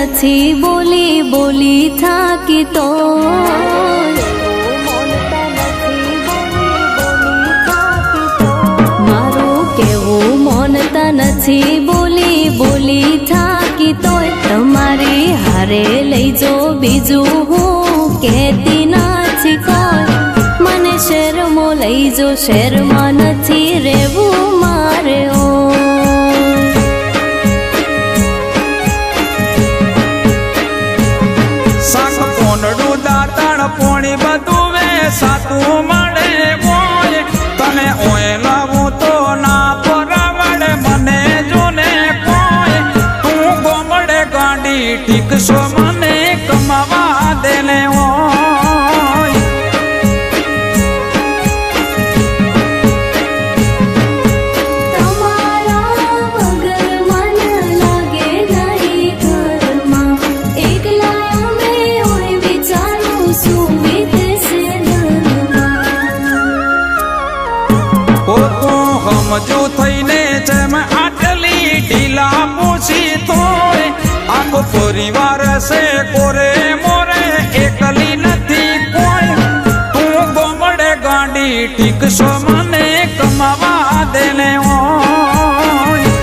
નથી બોલી બોલી થાકી તો મારું કેવું મોનતા નથી બોલી બોલી થાકી તોય તમારી હારે લઈ જો બીજું હું કહેતી નથી કોઈ મને શહેરમાં લઈ જો શહેરમાં નથી રહેવું મારે પોણી બધું વે સાતું મળે હોય તને ઓય લાવું તો ના પરવડે મને જોને કોઈ તું ગોમડે ગાંડી ઠીકશો મને કમાવા દે ને હોય તમારા વગર મન લાગે નહીં ઘરમાં એકલા અમે હોય વિચારું શું વીતશે સમજુ થઈને જેમ આટલી ઢીલા પૂછી તોય આખો પરિવાર છે કોરે મોરે એકલી નથી કોઈ તું ગોમડે ગાંડી ઠીકશો મને કમાવા દે ને હોય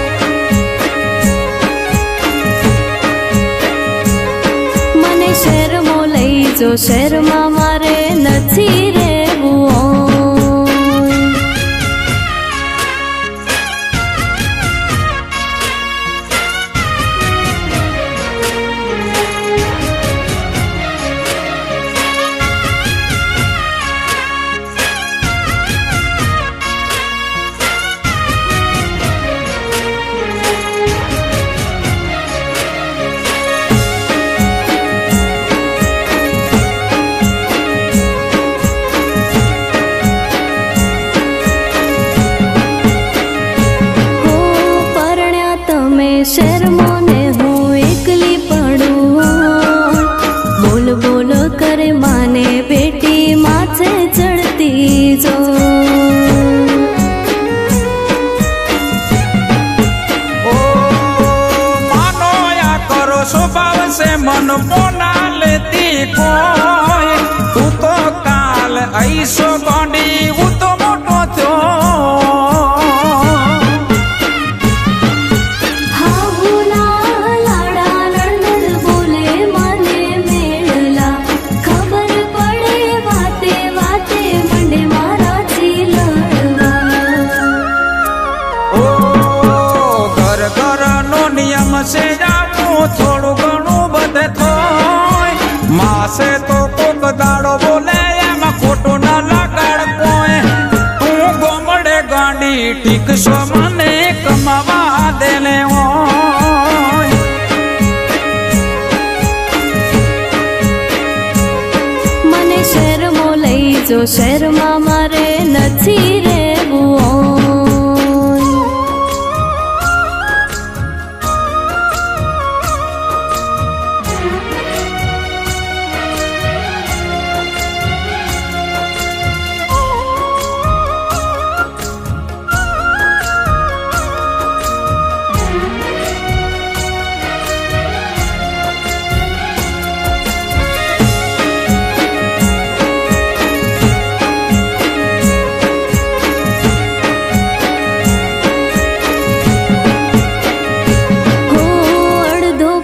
મને શહેરમાં લઈ જો શહેરમાં મારે નથી રહેવું શહેરમાં ને હું એકલી પડું બોલ બોલ કરે માને બેટી માથે ચડતી જો માનો યા કરો સ્વભાવ છે મન પોના લેતી કોઈ તું તો કાલ આઈશો ગાંડી હું તો મોટો થયો से जाऊं थोड़ू घणू बधे थोय मासे तो कोक दाड़ो बोले एम खोटू न लगाड़ कोय तू गोमड़े गांडी ठीकशो मने कमावा दे ने होय મને શહેરમાં લઈ જો શહેરમાં મારે નથી રહેવું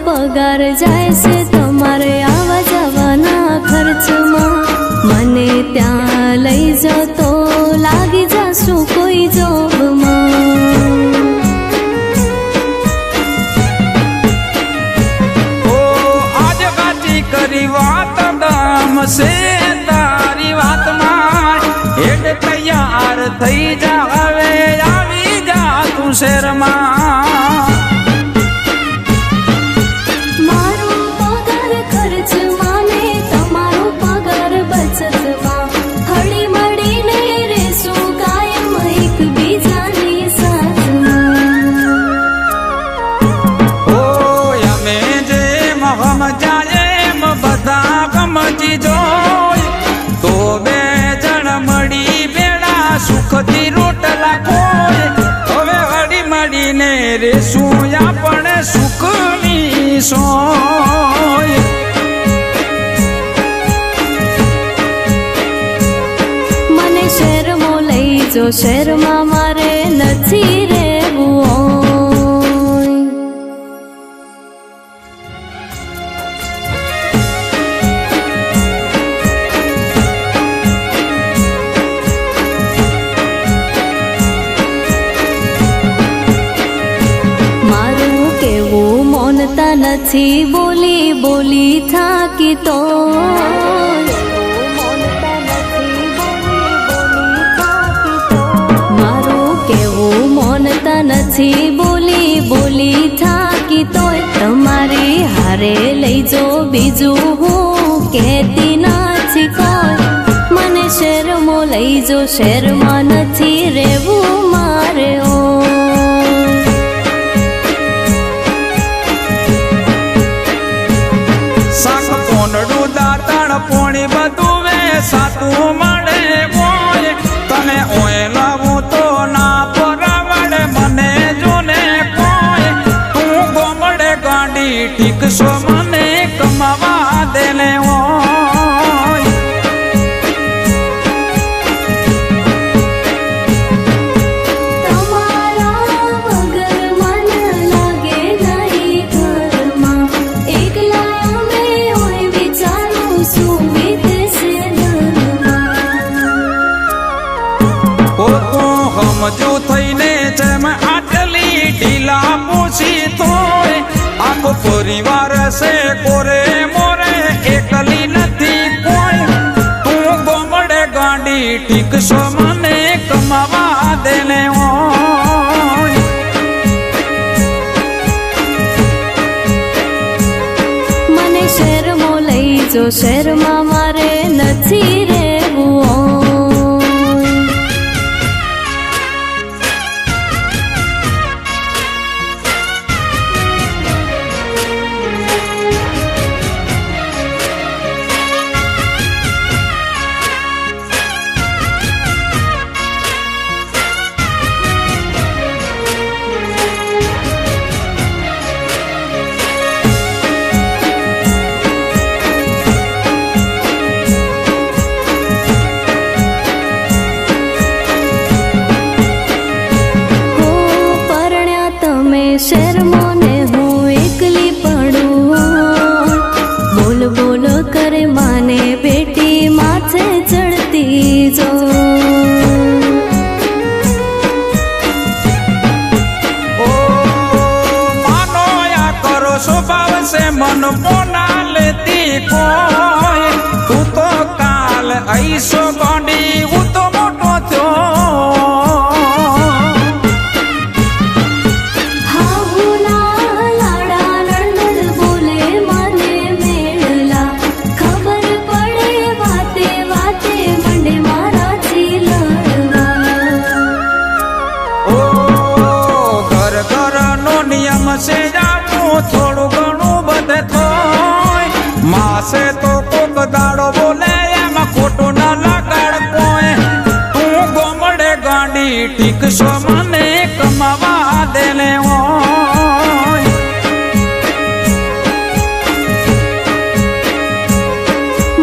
પગાર જાય છે તમારે આવા જવાના ખર્ચમાં મને ત્યાં લઈ જતો લાગી જશું કોઈ જોબમાં આજ ગાતી કરી વાત દામ છે તારી વાતમાં હેડ તૈયાર થઈ જા હવે આવી જા તું શહેરમાં સુખથી રોટલા કોઈ હવે હળી મળીને રેશું આપણે સુખની સો શહેરમાં લઈ જો શહેરમાં મારે નથી રહેવું હોય. મારું કેવું મોનતા નથી બોલી બોલી થાકી તો નથી બોલી બોલી થાકી તોય તમારી હારે લઈ જો બીજું હું કહેતી નથી કોઈ. મને શહેરમાં લઈ જો શહેરમાં નથી રહેવું મારે શાક પોનડું દાતણ પોણી બધું વે સાતું મળે હોય. તને ઓય લાવું તો ના પરાવડે મને જોને કોઈ. તું ગોમડે ગાંડી ઠીકશો મને કમાવા દેલે હોય. તમારા વગર મન લાગે નહીં ઘરમાં. એકલા અમે હોય વિચારું શું વીતશે ઘરમાં. ઓ તું સમજુ થઈને જેમ આટલી ઢીલા પૂછી તોય આખો પરિવાર છે કોરે મોરે એકલી નથી કોઈ. તું ગોમડે ગાંડી ઠીકશો મને કમાવા દેને હોય. મને શહેરમાં લઈ જો શહેરમાં મારે નથી રહેવું હોય. શહેરમાં ને હું એકલી પડું. બોલ બોલ કરે માને બેટી માથે ચડતી જો. ઓ માનો યા કરો સ્વભાવ છે મન મોના લેતી કોઈ. તું તો કાલ આઈશો ગાંડી હું તો મોટો થયો. છે જાવું થોડું ઘણું બધે થોય. માસે તો કોક દાડો બોલે એમાં ખોટું ના લગાડ કોઈ. તું ગોમડે ગાંડી ઠીકશો મને કમાવા દેલે હોય.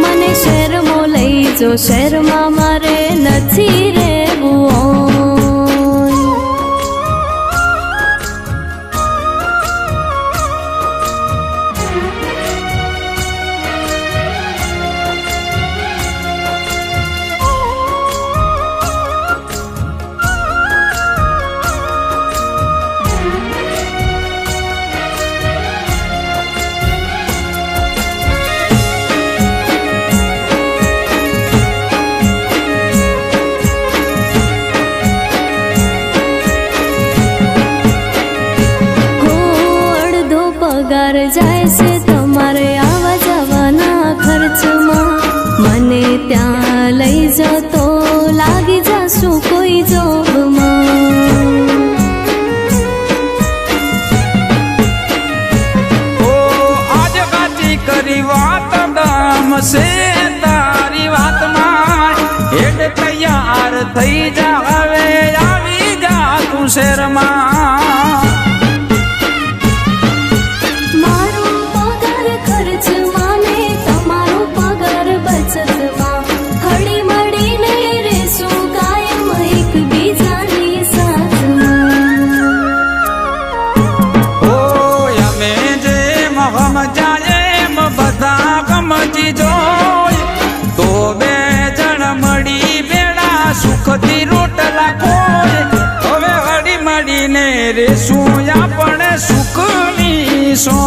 મને શહેરમાં લઈ જો શહેરમાં મારે નથી રહેવું હોય. પગાર જાય છે તમારે આવા જવાના ખર્ચમાં. મને ત્યાં લઈ જતો લાગી જશું કોઈ જોબમાં. ઓ આજ કાચી કરી વાત દામ છે તારી વાતમાં. હેડ તૈયાર થઈ જા હવે આવી જા તું શહેરમાં. હળી મળીને રેશું નથી રોટલા કોઈ હવે હળી મળીને રેશું આપણે સુખની સો